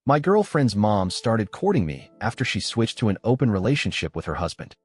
My girlfriend's mom started courting me after she switched to an open relationship with her husband.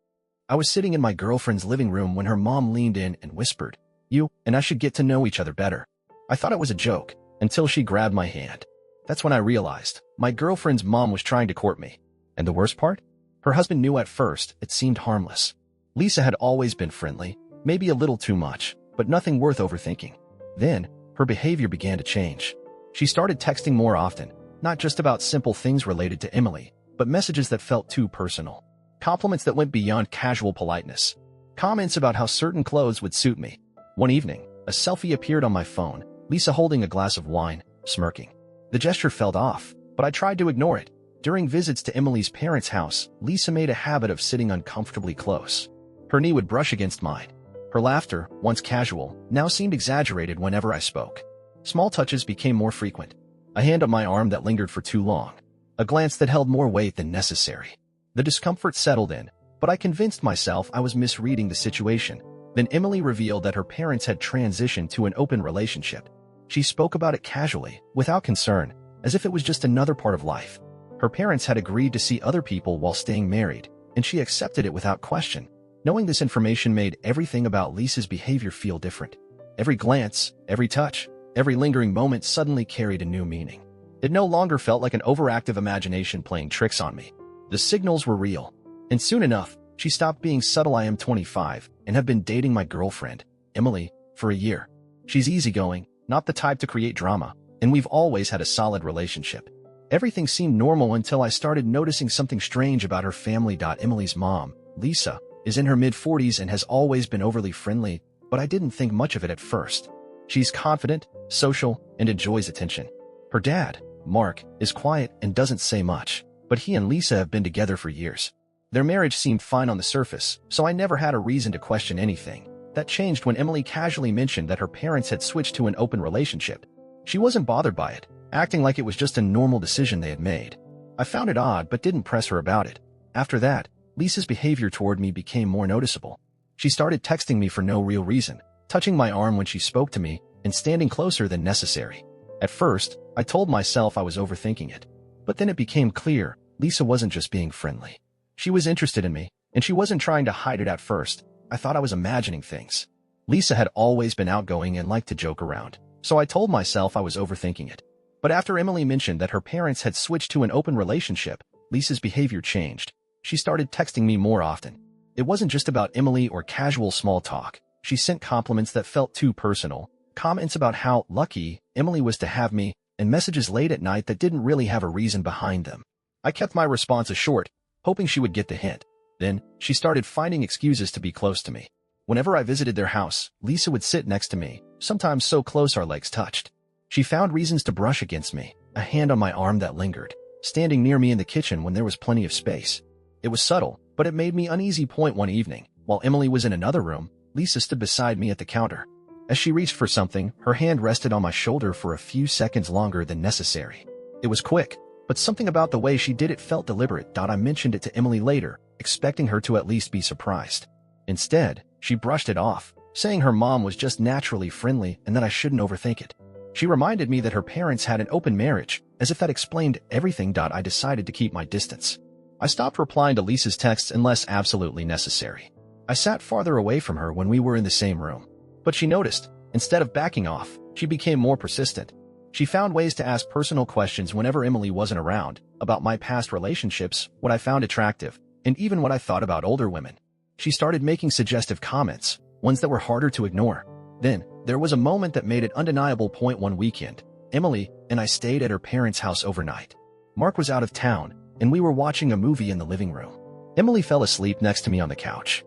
I was sitting in my girlfriend's living room when her mom leaned in and whispered, "You and I should get to know each other better." I thought it was a joke until she grabbed my hand. That's when I realized my girlfriend's mom was trying to court me. And the worst part? Her husband knew at first it seemed harmless. Lisa had always been friendly, maybe a little too much, but nothing worth overthinking. Then, her behavior began to change. She started texting more often, not just about simple things related to Emily, but messages that felt too personal. Compliments that went beyond casual politeness. Comments about how certain clothes would suit me. One evening, a selfie appeared on my phone, Lisa holding a glass of wine, smirking. The gesture felt off, but I tried to ignore it. During visits to Emily's parents' house, Lisa made a habit of sitting uncomfortably close. Her knee would brush against mine. Her laughter, once casual, now seemed exaggerated whenever I spoke. Small touches became more frequent. A hand on my arm that lingered for too long. A glance that held more weight than necessary. The discomfort settled in, but I convinced myself I was misreading the situation. Then Emily revealed that her parents had transitioned to an open relationship. She spoke about it casually, without concern, as if it was just another part of life. Her parents had agreed to see other people while staying married, and she accepted it without question. Knowing this information made everything about Lisa's behavior feel different. Every glance, every touch, every lingering moment suddenly carried a new meaning. It no longer felt like an overactive imagination playing tricks on me. The signals were real. And soon enough, she stopped being subtle. I am 25 and have been dating my girlfriend, Emily, for a year. She's easygoing, not the type to create drama, and we've always had a solid relationship. Everything seemed normal until I started noticing something strange about her family. Emily's mom, Lisa, is in her mid-40s and has always been overly friendly, but I didn't think much of it at first. She's confident, social, and enjoys attention. Her dad, Mark, is quiet and doesn't say much, but he and Lisa have been together for years. Their marriage seemed fine on the surface, so I never had a reason to question anything. That changed when Emily casually mentioned that her parents had switched to an open relationship. She wasn't bothered by it, acting like it was just a normal decision they had made. I found it odd but didn't press her about it. After that, Lisa's behavior toward me became more noticeable. She started texting me for no real reason, touching my arm when she spoke to me, and standing closer than necessary. At first, I told myself I was overthinking it. But then it became clear, Lisa wasn't just being friendly. She was interested in me, and she wasn't trying to hide it at first. I thought I was imagining things. Lisa had always been outgoing and liked to joke around, so I told myself I was overthinking it. But after Emily mentioned that her parents had switched to an open relationship, Lisa's behavior changed. She started texting me more often. It wasn't just about Emily or casual small talk. She sent compliments that felt too personal, comments about how lucky Emily was to have me, and messages late at night that didn't really have a reason behind them. I kept my responses short, hoping she would get the hint. Then, she started finding excuses to be close to me. Whenever I visited their house, Lisa would sit next to me, sometimes so close our legs touched. She found reasons to brush against me, a hand on my arm that lingered, standing near me in the kitchen when there was plenty of space. It was subtle, but it made me uneasy. One evening, while Emily was in another room, Lisa stood beside me at the counter. As she reached for something, her hand rested on my shoulder for a few seconds longer than necessary. It was quick, but something about the way she did it felt deliberate. I mentioned it to Emily later, expecting her to at least be surprised. Instead, she brushed it off, saying her mom was just naturally friendly and that I shouldn't overthink it. She reminded me that her parents had an open marriage, as if that explained everything. I decided to keep my distance. I stopped replying to Lisa's texts unless absolutely necessary. I sat farther away from her when we were in the same room. But she noticed. Instead of backing off, she became more persistent. She found ways to ask personal questions whenever Emily wasn't around, about my past relationships, what I found attractive, and even what I thought about older women. She started making suggestive comments, ones that were harder to ignore. Then, there was a moment that made it undeniable. One weekend, Emily and I stayed at her parents' house overnight. Mark was out of town, and we were watching a movie in the living room. Emily fell asleep next to me on the couch.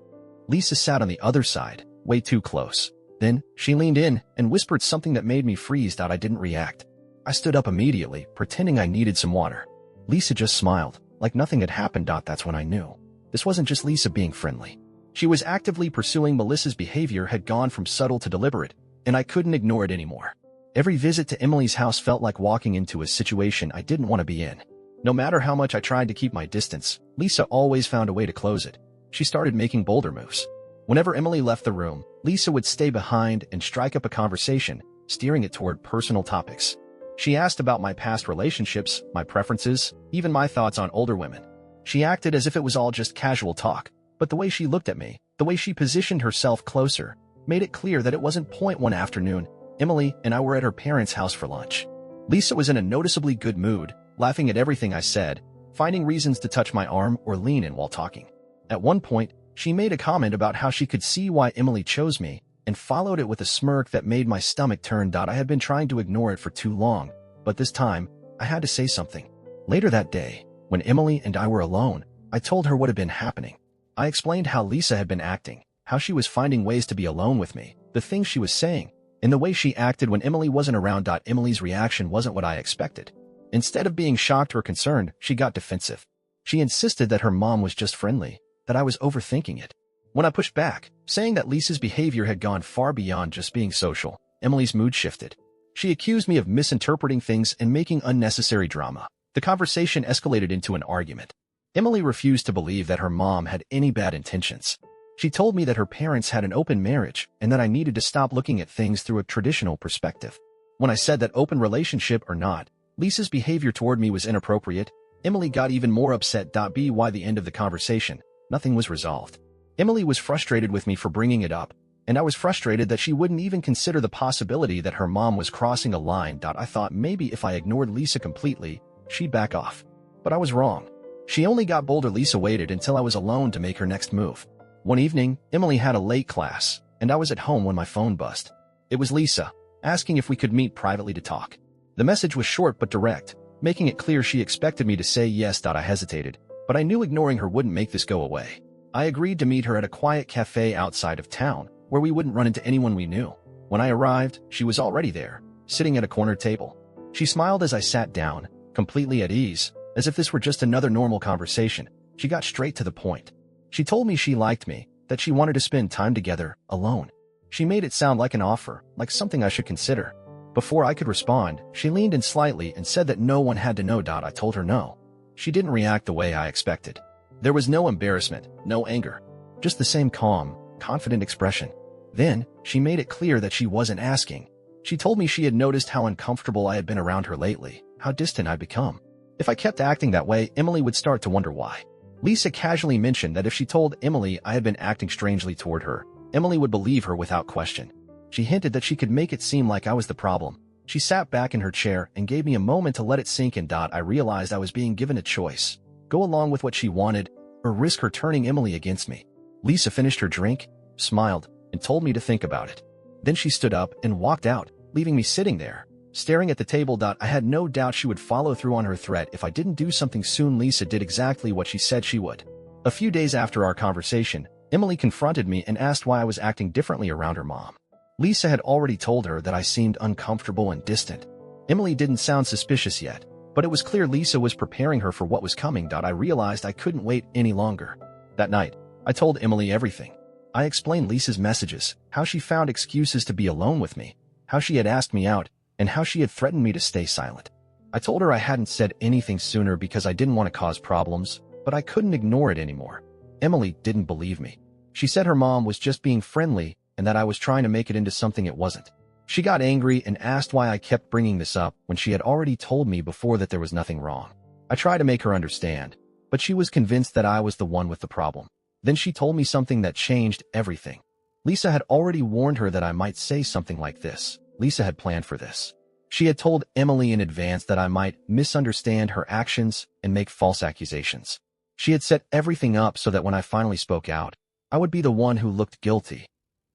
Lisa sat on the other side, way too close. Then, she leaned in and whispered something that made me freeze. I didn't react. I stood up immediately, pretending I needed some water. Lisa just smiled, like nothing had happened. That's when I knew. This wasn't just Lisa being friendly. She was actively pursuing Melissa's behavior had gone from subtle to deliberate, and I couldn't ignore it anymore. Every visit to Emily's house felt like walking into a situation I didn't want to be in. No matter how much I tried to keep my distance, Lisa always found a way to close it. She started making bolder moves. Whenever Emily left the room, Lisa would stay behind and strike up a conversation, steering it toward personal topics. She asked about my past relationships, my preferences, even my thoughts on older women. She acted as if it was all just casual talk, but the way she looked at me, the way she positioned herself closer, made it clear that it wasn't point one afternoon. Emily and I were at her parents' house for lunch. Lisa was in a noticeably good mood, laughing at everything I said, finding reasons to touch my arm or lean in while talking. At one point, she made a comment about how she could see why Emily chose me, and followed it with a smirk that made my stomach turn. I had been trying to ignore it for too long, but this time, I had to say something. Later that day, when Emily and I were alone, I told her what had been happening. I explained how Lisa had been acting, how she was finding ways to be alone with me, the things she was saying, and the way she acted when Emily wasn't around. Emily's reaction wasn't what I expected. Instead of being shocked or concerned, she got defensive. She insisted that her mom was just friendly, that I was overthinking it. When I pushed back, saying that Lisa's behavior had gone far beyond just being social, Emily's mood shifted. She accused me of misinterpreting things and making unnecessary drama. The conversation escalated into an argument. Emily refused to believe that her mom had any bad intentions. She told me that her parents had an open marriage and that I needed to stop looking at things through a traditional perspective. When I said that open relationship or not, Lisa's behavior toward me was inappropriate, Emily got even more upset. By the end of the conversation, nothing was resolved. Emily was frustrated with me for bringing it up, and I was frustrated that she wouldn't even consider the possibility that her mom was crossing a line. I thought maybe if I ignored Lisa completely, she'd back off. But I was wrong. She only got bolder. Lisa waited until I was alone to make her next move. One evening, Emily had a late class, and I was at home when my phone buzzed. It was Lisa, asking if we could meet privately to talk. The message was short but direct, making it clear she expected me to say yes. I hesitated, but I knew ignoring her wouldn't make this go away. I agreed to meet her at a quiet cafe outside of town, where we wouldn't run into anyone we knew. When I arrived, she was already there, sitting at a corner table. She smiled as I sat down, completely at ease, as if this were just another normal conversation. She got straight to the point. She told me she liked me, that she wanted to spend time together, alone. She made it sound like an offer, like something I should consider. Before I could respond, she leaned in slightly and said that no one had to know. I told her no. She didn't react the way I expected. There was no embarrassment, no anger, just the same calm, confident expression. Then, she made it clear that she wasn't asking. She told me she had noticed how uncomfortable I had been around her lately, how distant I'd become. If I kept acting that way, Emily would start to wonder why. Lisa casually mentioned that if she told Emily I had been acting strangely toward her, Emily would believe her without question. She hinted that she could make it seem like I was the problem. She sat back in her chair and gave me a moment to let it sink in. I realized I was being given a choice. Go along with what she wanted, or risk her turning Emily against me. Lisa finished her drink, smiled, and told me to think about it. Then she stood up and walked out, leaving me sitting there, staring at the table. I had no doubt she would follow through on her threat if I didn't do something soon. Lisa did exactly what she said she would. A few days after our conversation, Emily confronted me and asked why I was acting differently around her mom. Lisa had already told her that I seemed uncomfortable and distant. Emily didn't sound suspicious yet, but it was clear Lisa was preparing her for what was coming. I realized I couldn't wait any longer. That night, I told Emily everything. I explained Lisa's messages, how she found excuses to be alone with me, how she had asked me out, and how she had threatened me to stay silent. I told her I hadn't said anything sooner because I didn't want to cause problems, but I couldn't ignore it anymore. Emily didn't believe me. She said her mom was just being friendly and that I was trying to make it into something it wasn't. She got angry and asked why I kept bringing this up when she had already told me before that there was nothing wrong. I tried to make her understand, but she was convinced that I was the one with the problem. Then she told me something that changed everything. Lisa had already warned her that I might say something like this. Lisa had planned for this. She had told Emily in advance that I might misunderstand her actions and make false accusations. She had set everything up so that when I finally spoke out, I would be the one who looked guilty.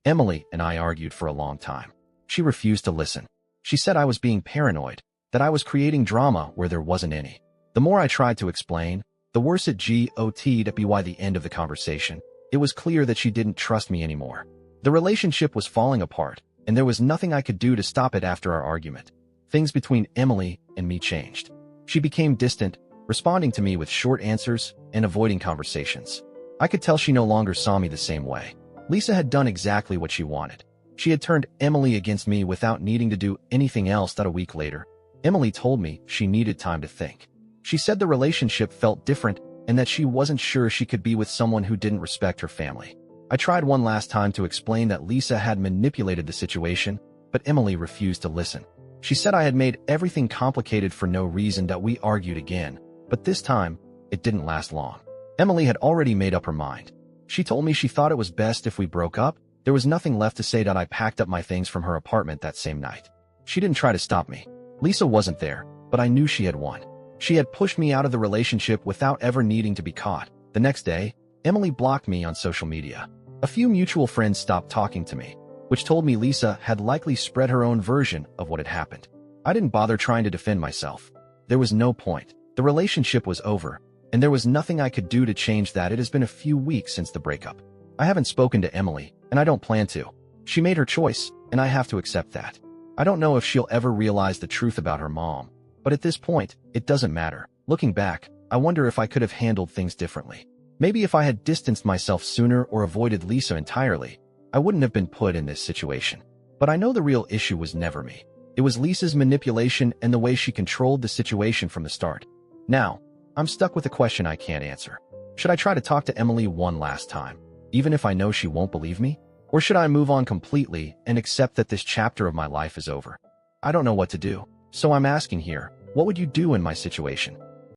Emily and I argued for a long time. She refused to listen. She said I was being paranoid, that I was creating drama where there wasn't any. The more I tried to explain, the worse it got to be. By the end of the conversation, it was clear that she didn't trust me anymore. The relationship was falling apart, and there was nothing I could do to stop it. After our argument, things between Emily and me changed. She became distant, responding to me with short answers and avoiding conversations. I could tell she no longer saw me the same way. Lisa had done exactly what she wanted. She had turned Emily against me without needing to do anything else. A week later, Emily told me she needed time to think. She said the relationship felt different and that she wasn't sure she could be with someone who didn't respect her family. I tried one last time to explain that Lisa had manipulated the situation, but Emily refused to listen. She said I had made everything complicated for no reason, that we argued again, but this time, it didn't last long. Emily had already made up her mind. She told me she thought it was best if we broke up. There was nothing left to say. That I packed up my things from her apartment that same night. She didn't try to stop me. Lisa wasn't there, but I knew she had won. She had pushed me out of the relationship without ever needing to be caught. The next day, Emily blocked me on social media. A few mutual friends stopped talking to me, which told me Lisa had likely spread her own version of what had happened. I didn't bother trying to defend myself. There was no point. The relationship was over, and there was nothing I could do to change that. It has been a few weeks since the breakup. I haven't spoken to Emily, and I don't plan to. She made her choice, and I have to accept that. I don't know if she'll ever realize the truth about her mom, but at this point, it doesn't matter. Looking back, I wonder if I could have handled things differently. Maybe if I had distanced myself sooner or avoided Lisa entirely, I wouldn't have been put in this situation. But I know the real issue was never me. It was Lisa's manipulation and the way she controlled the situation from the start. Now, I'm stuck with a question I can't answer. Should I try to talk to Emily one last time, even if I know she won't believe me? Or should I move on completely and accept that this chapter of my life is over? I don't know what to do, so I'm asking here, what would you do in my situation?